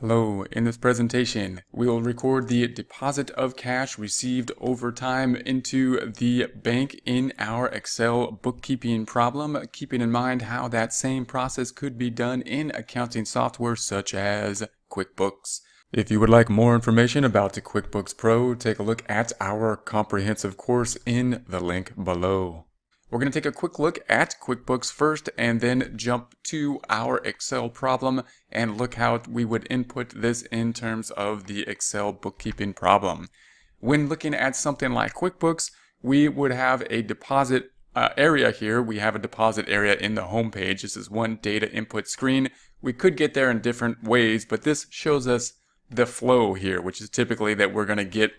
Hello, in this presentation, we will record the deposit of cash received over time into the bank in our Excel bookkeeping problem, keeping in mind how that same process could be done in accounting software such as QuickBooks. If you would like more information about the QuickBooks Pro, take a look at our comprehensive course in the link below. We're going to take a quick look at QuickBooks first and then jump to our Excel problem and look how we would input this in terms of the Excel bookkeeping problem. When looking at something like QuickBooks, we would have a deposit area here. We have a deposit area in the home page. This is one data input screen. We could get there in different ways, but this shows us the flow here, which is typically that we're going to get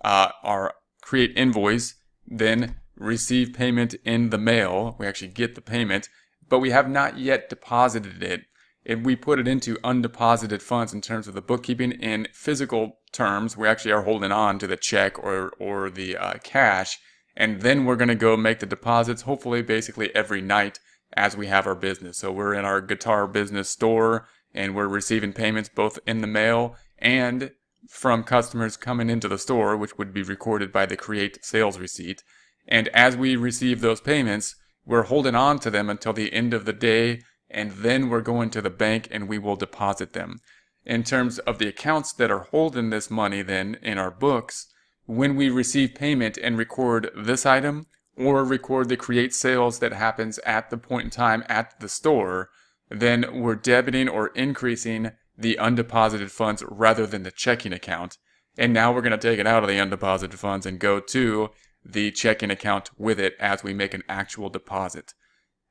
our create invoice, then receive payment in the mail. We actually get the payment, but we have not yet deposited it. And we put it into undeposited funds in terms of the bookkeeping. In physical terms, we actually are holding on to the check or the cash, and then we're going to go make the deposits, hopefully basically every night as we have our business. So we're in our guitar business store, and we're receiving payments both in the mail and from customers coming into the store, which would be recorded by the create sales receipt. And as we receive those payments, we're holding on to them until the end of the day, and then we're going to the bank and we will deposit them. In terms of the accounts that are holding this money then in our books, when we receive payment and record this item or record the create sales that happens at the point in time at the store, then we're debiting or increasing the undeposited funds rather than the checking account. And now we're going to take it out of the undeposited funds and go to the checking account with it as we make an actual deposit.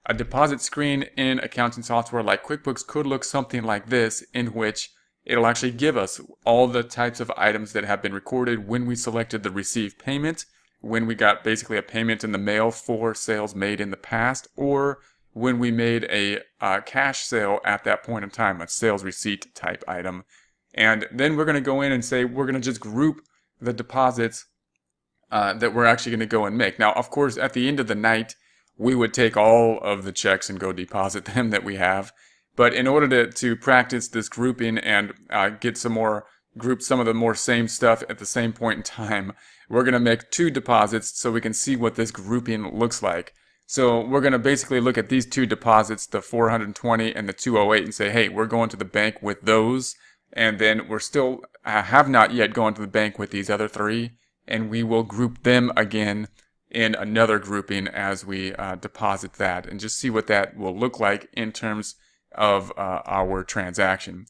A deposit screen in accounting software like QuickBooks could look something like this, in which it'll actually give us all the types of items that have been recorded when we selected the received payment, when we got basically a payment in the mail for sales made in the past, or when we made a cash sale at that point in time, a sales receipt type item. And then we're going to go in and say we're going to just group the deposits that we're actually going to go and make. Now, of course, at the end of the night, we would take all of the checks and go deposit them that we have. But in order to practice this grouping and get some more group some of the more same stuff at the same point in time, we're going to make two deposits so we can see what this grouping looks like. So we're going to basically look at these two deposits, the 420 and the 208, and say, hey, we're going to the bank with those. And then we're still have not yet gone to the bank with these other three. And we will group them again in another grouping as we deposit that, and just see what that will look like in terms of our transaction.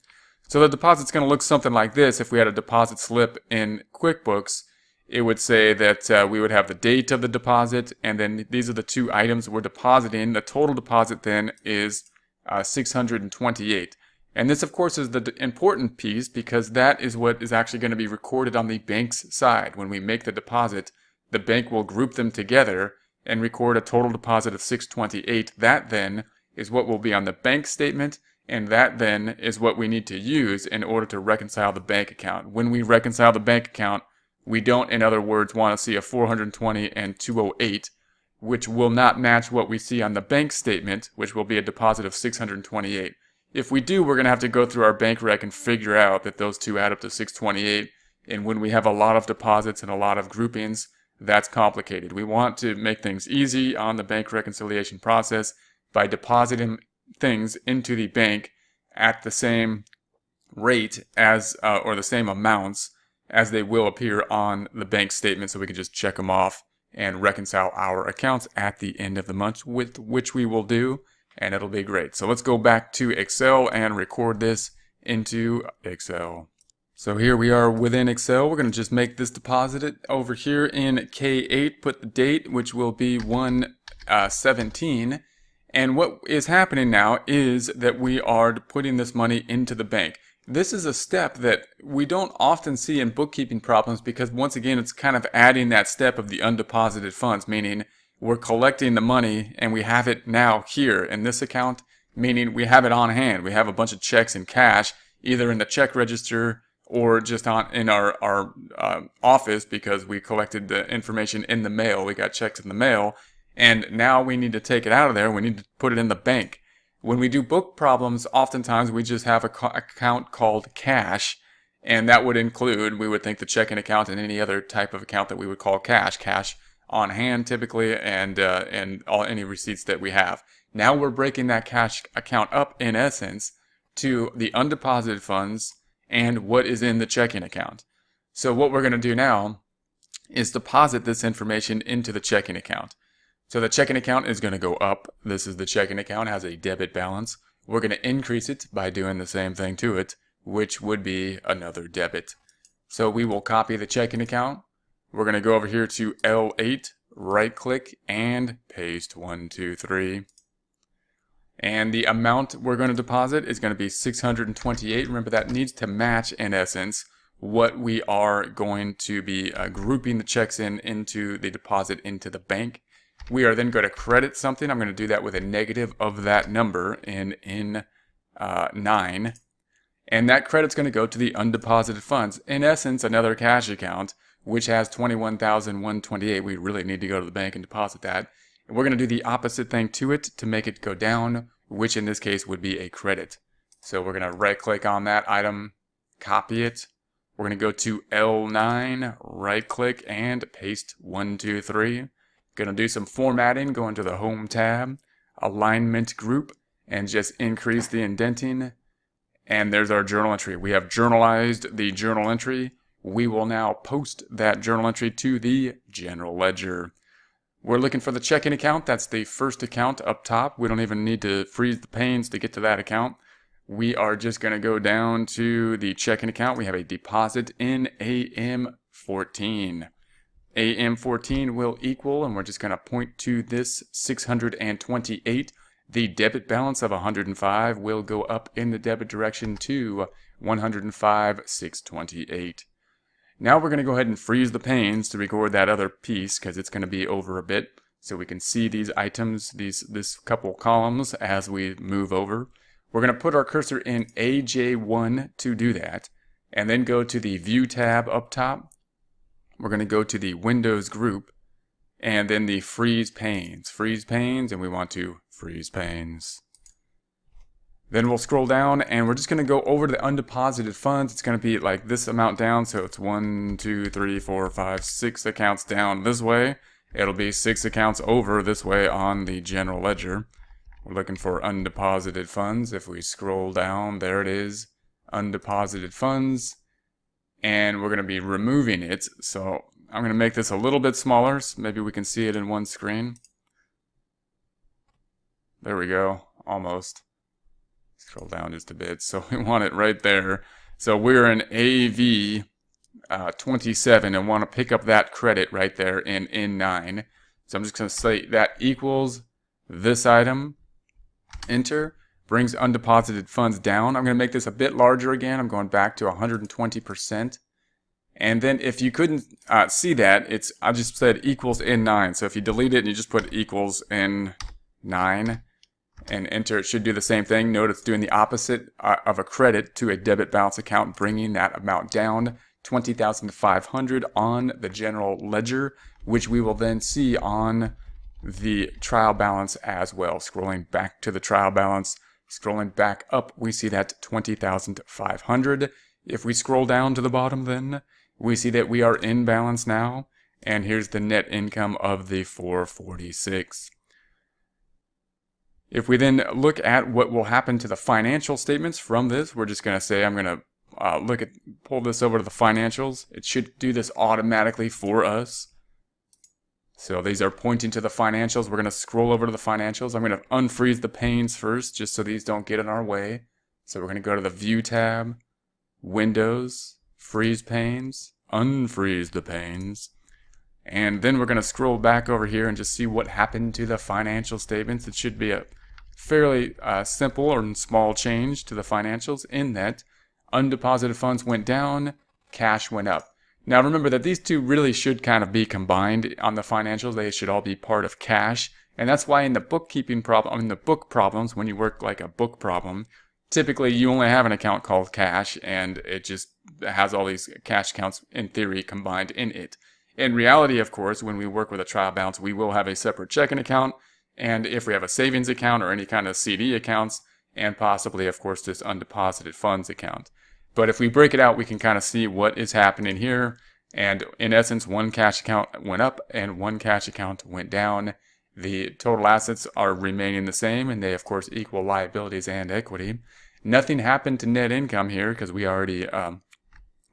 So the deposit's going to look something like this. If we had a deposit slip in QuickBooks, it would say that we would have the date of the deposit, and then these are the two items we're depositing. The total deposit then is 628. And this, of course, is the important piece, because that is what is actually going to be recorded on the bank's side. When we make the deposit, the bank will group them together and record a total deposit of 628. That then is what will be on the bank statement, and that then is what we need to use in order to reconcile the bank account. When we reconcile the bank account, we don't, in other words, want to see a 420 and 208, which will not match what we see on the bank statement, which will be a deposit of 628. If we do, we're going to have to go through our bank rec and figure out that those two add up to 628. And when we have a lot of deposits and a lot of groupings, that's complicated. We want to make things easy on the bank reconciliation process by depositing things into the bank at the same rate as, or the same amounts as they will appear on the bank statement, so we can just check them off and reconcile our accounts at the end of the month, with which we will do. And it'll be great. So let's go back to Excel and record this into Excel. So here we are within Excel. We're going to just make this deposit over here in K8, put the date, which will be 1/17. And what is happening now is that we are putting this money into the bank. This is a step that we don't often see in bookkeeping problems, because once again, it's kind of adding that step of the undeposited funds, meaning we're collecting the money and we have it now here in this account, meaning we have it on hand. We have a bunch of checks in cash, either in the check register or just in our office, because we collected the information in the mail. We got checks in the mail, and now we need to take it out of there. We need to put it in the bank. When we do book problems, oftentimes we just have a account called cash, and that would include, we would think, the checking account and any other type of account that we would call cash on hand typically, and any receipts that we have. Now we're breaking that cash account up, in essence, to the undeposited funds and what is in the checking account. So what we're going to do now is deposit this information into the checking account. So the checking account is going to go up. This is the checking account, has a debit balance. We're going to increase it by doing the same thing to it, which would be another debit. So we will copy the checking account. We're going to go over here to L8, right click, and paste 1, 2, 3. And the amount we're going to deposit is going to be 628. Remember, that needs to match, in essence, what we are going to be grouping the checks into the deposit into the bank. We are then going to credit something. I'm going to do that with a negative of that number in 9. And that credit's going to go to the undeposited funds. In essence, another cash account, which has $21,128. We really need to go to the bank and deposit that. And we're going to do the opposite thing to it to make it go down, which in this case would be a credit. So we're going to right click on that item, copy it. We're going to go to L9, right click, and paste 1, 2, 3. Going to do some formatting, go into the Home tab, Alignment Group, and just increase the indenting. And there's our journal entry. We have journalized the journal entry. We will now post that journal entry to the general ledger. We're looking for the checking account. That's the first account up top. We don't even need to freeze the panes to get to that account. We are just going to go down to the checking account. We have a deposit in AM14. AM14 will equal, and we're just going to point to this 628. The debit balance of 105 will go up in the debit direction to 105,628. Now we're going to go ahead and freeze the panes to record that other piece because it's going to be over a bit, so we can see these items, this couple columns as we move over. We're going to put our cursor in AJ1 to do that, and then go to the View tab up top. We're going to go to the Windows group, and then the Freeze Panes. Freeze Panes, and we want to freeze panes. Then we'll scroll down, and we're just going to go over to the undeposited funds. It's going to be like this amount down, so it's 1, 2, 3, 4, 5, 6 accounts down this way. It'll be 6 accounts over this way on the general ledger. We're looking for undeposited funds. If we scroll down, there it is, undeposited funds. And we're going to be removing it. So I'm going to make this a little bit smaller, so maybe we can see it in one screen. There we go, almost. Scroll down just a bit. So we want it right there. So we're in AV 27 and want to pick up that credit right there in N9. So I'm just going to say that equals this item. Enter. Brings undeposited funds down. I'm going to make this a bit larger again. I'm going back to 120%. And then if you couldn't see that, I just said equals N9. So if you delete it and you just put equals N9 and enter, it should do the same thing. Note it's doing the opposite of a credit to a debit balance account, bringing that amount down 20,500 on the general ledger, which we will then see on the trial balance as well. Scrolling back to the trial balance, scrolling back up, we see that 20,500. If we scroll down to the bottom, then we see that we are in balance now, and here's the net income of the 446. If we then look at what will happen to the financial statements from this, we're just going to say I'm going to pull this over to the financials. It should do this automatically for us. So these are pointing to the financials. We're going to scroll over to the financials. I'm going to unfreeze the panes first, just so these don't get in our way. So we're going to go to the View tab, Windows, Freeze Panes, unfreeze the panes. And then we're going to scroll back over here and just see what happened to the financial statements. It should be a fairly simple or small change to the financials in that undeposited funds went down, cash went up. Now remember that these two really should kind of be combined on the financials. They should all be part of cash. And that's why in the bookkeeping problem, in the book problems, when you work like a book problem, typically you only have an account called cash, and it just has all these cash accounts in theory combined in it. In reality, of course, when we work with a trial balance, we will have a separate checking account and if we have a savings account or any kind of CD accounts, and possibly, of course, this undeposited funds account. But if we break it out, we can kind of see what is happening here. And in essence, one cash account went up and one cash account went down. The total assets are remaining the same, and they, of course, equal liabilities and equity. Nothing happened to net income here because we already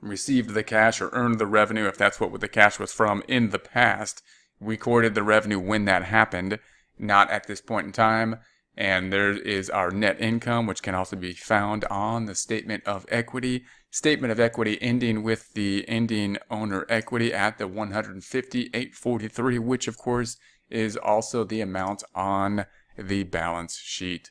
received the cash or earned the revenue, if that's what the cash was from, in the past. We recorded the revenue when that happened, not at this point in time. And there is our net income, which can also be found on the statement of equity. Statement of equity ending with the ending owner equity at the 150,843, which of course is also the amount on the balance sheet.